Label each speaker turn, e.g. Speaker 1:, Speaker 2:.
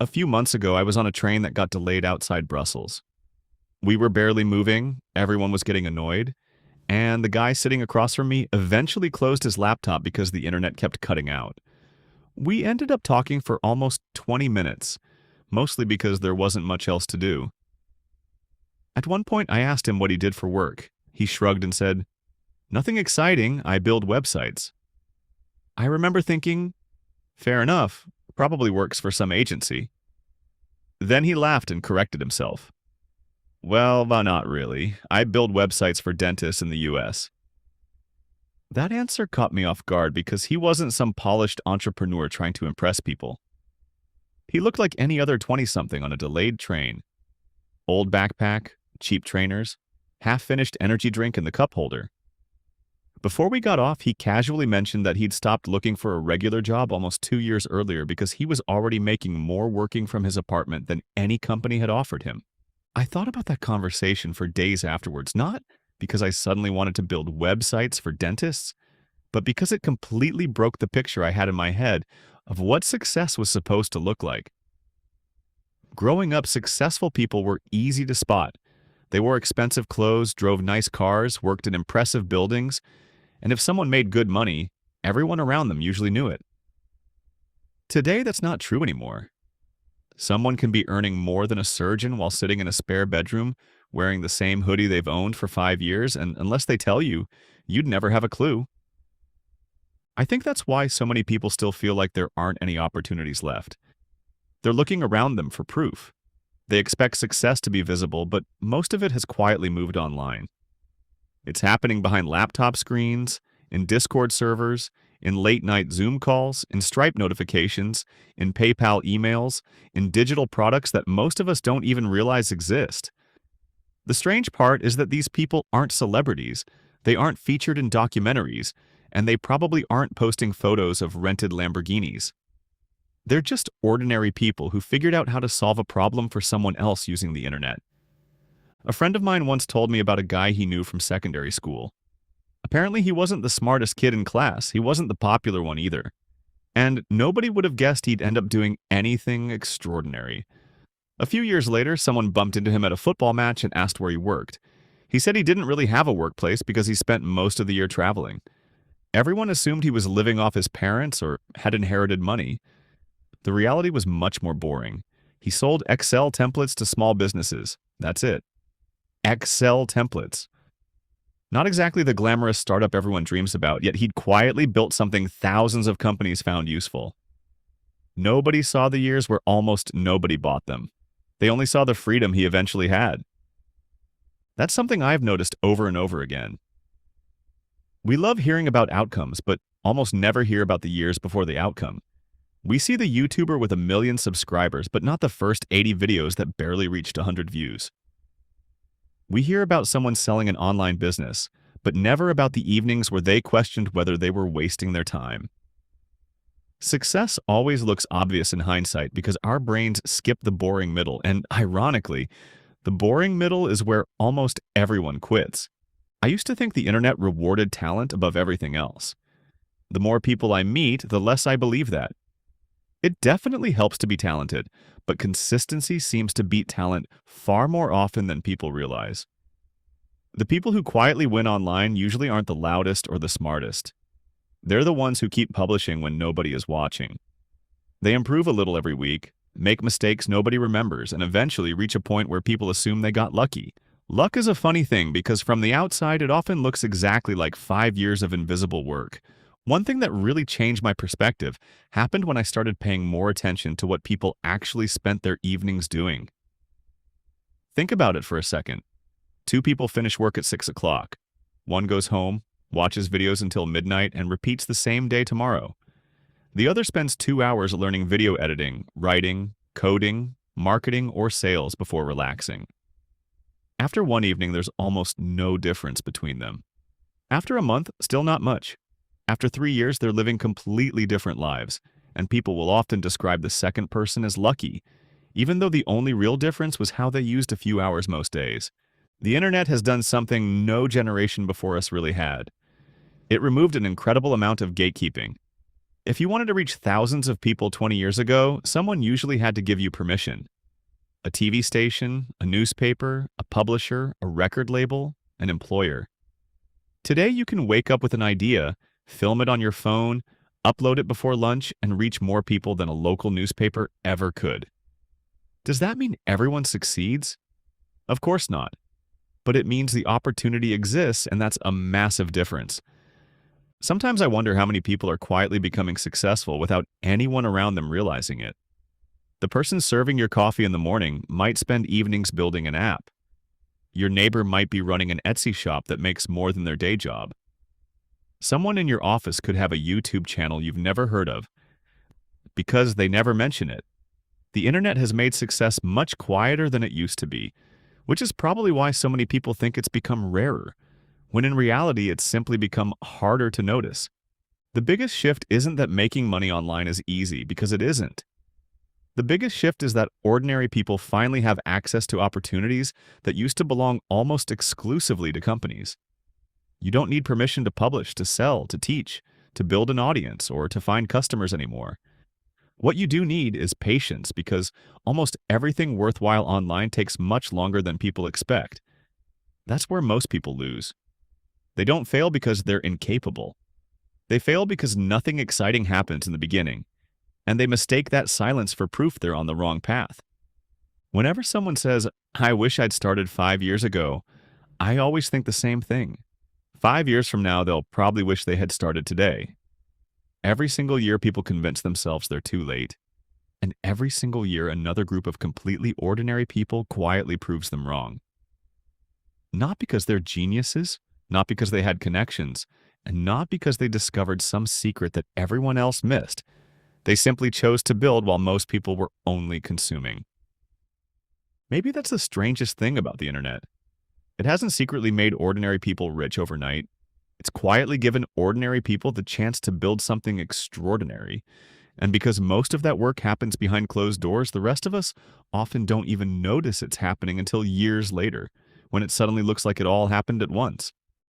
Speaker 1: A few months ago, I was on a train that got delayed outside Brussels. We were barely moving, everyone was getting annoyed, and the guy sitting across from me eventually closed his laptop because the internet kept cutting out. We ended up talking for almost 20 minutes, mostly because there wasn't much else to do. At one point, I asked him what he did for work. He shrugged and said, "Nothing exciting, I build websites." I remember thinking, fair enough, probably works for some agency. Then he laughed and corrected himself. Well, not really. I build websites for dentists in the US. That answer caught me off guard because he wasn't some polished entrepreneur trying to impress people. He looked like any other 20-something on a delayed train. Old backpack, cheap trainers, half-finished energy drink in the cup holder. Before we got off, he casually mentioned that he'd stopped looking for a regular job almost 2 years earlier because he was already making more working from his apartment than any company had offered him. I thought about that conversation for days afterwards, not because I suddenly wanted to build websites for dentists, but because it completely broke the picture I had in my head of what success was supposed to look like. Growing up, successful people were easy to spot. They wore expensive clothes, drove nice cars, worked in impressive buildings, and if someone made good money, everyone around them usually knew it. Today, that's not true anymore. Someone can be earning more than a surgeon while sitting in a spare bedroom, wearing the same hoodie they've owned for 5 years, and unless they tell you, you'd never have a clue. I think that's why so many people still feel like there aren't any opportunities left. They're looking around them for proof. They expect success to be visible, but most of it has quietly moved online. It's happening behind laptop screens, in Discord servers, in late-night Zoom calls, in Stripe notifications, in PayPal emails, in digital products that most of us don't even realize exist. The strange part is that these people aren't celebrities, they aren't featured in documentaries, and they probably aren't posting photos of rented Lamborghinis. They're just ordinary people who figured out how to solve a problem for someone else using the internet. A friend of mine once told me about a guy he knew from secondary school. Apparently, he wasn't the smartest kid in class, he wasn't the popular one either. And nobody would have guessed he'd end up doing anything extraordinary. A few years later, someone bumped into him at a football match and asked where he worked. He said he didn't really have a workplace because he spent most of the year traveling. Everyone assumed he was living off his parents or had inherited money. The reality was much more boring. He sold Excel templates to small businesses. That's it. Excel templates. Not exactly the glamorous startup everyone dreams about, yet he'd quietly built something thousands of companies found useful. Nobody saw the years where almost nobody bought them. They only saw the freedom he eventually had. That's something I've noticed over and over again. We love hearing about outcomes, but almost never hear about the years before the outcome. We see the YouTuber with 1 million subscribers, but not the first 80 videos that barely reached 100 views. We hear about someone selling an online business, but never about the evenings where they questioned whether they were wasting their time. Success always looks obvious in hindsight because our brains skip the boring middle, and ironically, the boring middle is where almost everyone quits. I used to think the internet rewarded talent above everything else. The more people I meet, the less I believe that. It definitely helps to be talented, but consistency seems to beat talent far more often than people realize. The people who quietly win online usually aren't the loudest or the smartest. They're the ones who keep publishing when nobody is watching. They improve a little every week, make mistakes nobody remembers, and eventually reach a point where people assume they got lucky. Luck is a funny thing because from the outside it often looks exactly like 5 years of invisible work. One thing that really changed my perspective happened when I started paying more attention to what people actually spent their evenings doing. Think about it for a second. 2 people finish work at 6 o'clock. One goes home, watches videos until midnight, and repeats the same day tomorrow. The other spends 2 hours learning video editing, writing, coding, marketing, or sales before relaxing. After one evening, there's almost no difference between them. After a month, still not much. After 3 years, they're living completely different lives, and people will often describe the second person as lucky, even though the only real difference was how they used a few hours most days. The internet has done something no generation before us really had. It removed an incredible amount of gatekeeping. If you wanted to reach thousands of people 20 years ago, someone usually had to give you permission. A TV station, a newspaper, a publisher, a record label, an employer. Today, you can wake up with an idea, film it on your phone, upload it before lunch, and reach more people than a local newspaper ever could. Does that mean everyone succeeds? Of course not. But it means the opportunity exists, and that's a massive difference. Sometimes I wonder how many people are quietly becoming successful without anyone around them realizing it. The person serving your coffee in the morning might spend evenings building an app. Your neighbor might be running an Etsy shop that makes more than their day job. Someone in your office could have a YouTube channel you've never heard of because they never mention it. The internet has made success much quieter than it used to be, which is probably why so many people think it's become rarer, when in reality it's simply become harder to notice. The biggest shift isn't that making money online is easy, because it isn't. The biggest shift is that ordinary people finally have access to opportunities that used to belong almost exclusively to companies. You don't need permission to publish, to sell, to teach, to build an audience, or to find customers anymore. What you do need is patience, because almost everything worthwhile online takes much longer than people expect. That's where most people lose. They don't fail because they're incapable. They fail because nothing exciting happens in the beginning, and they mistake that silence for proof they're on the wrong path. Whenever someone says, "I wish I'd started 5 years ago," I always think the same thing. 5 years from now, they'll probably wish they had started today. Every single year, people convince themselves they're too late. And every single year, another group of completely ordinary people quietly proves them wrong. Not because they're geniuses, not because they had connections, and not because they discovered some secret that everyone else missed. They simply chose to build while most people were only consuming. Maybe that's the strangest thing about the internet. It hasn't secretly made ordinary people rich overnight. It's quietly given ordinary people the chance to build something extraordinary. And because most of that work happens behind closed doors, the rest of us often don't even notice it's happening until years later, when it suddenly looks like it all happened at once.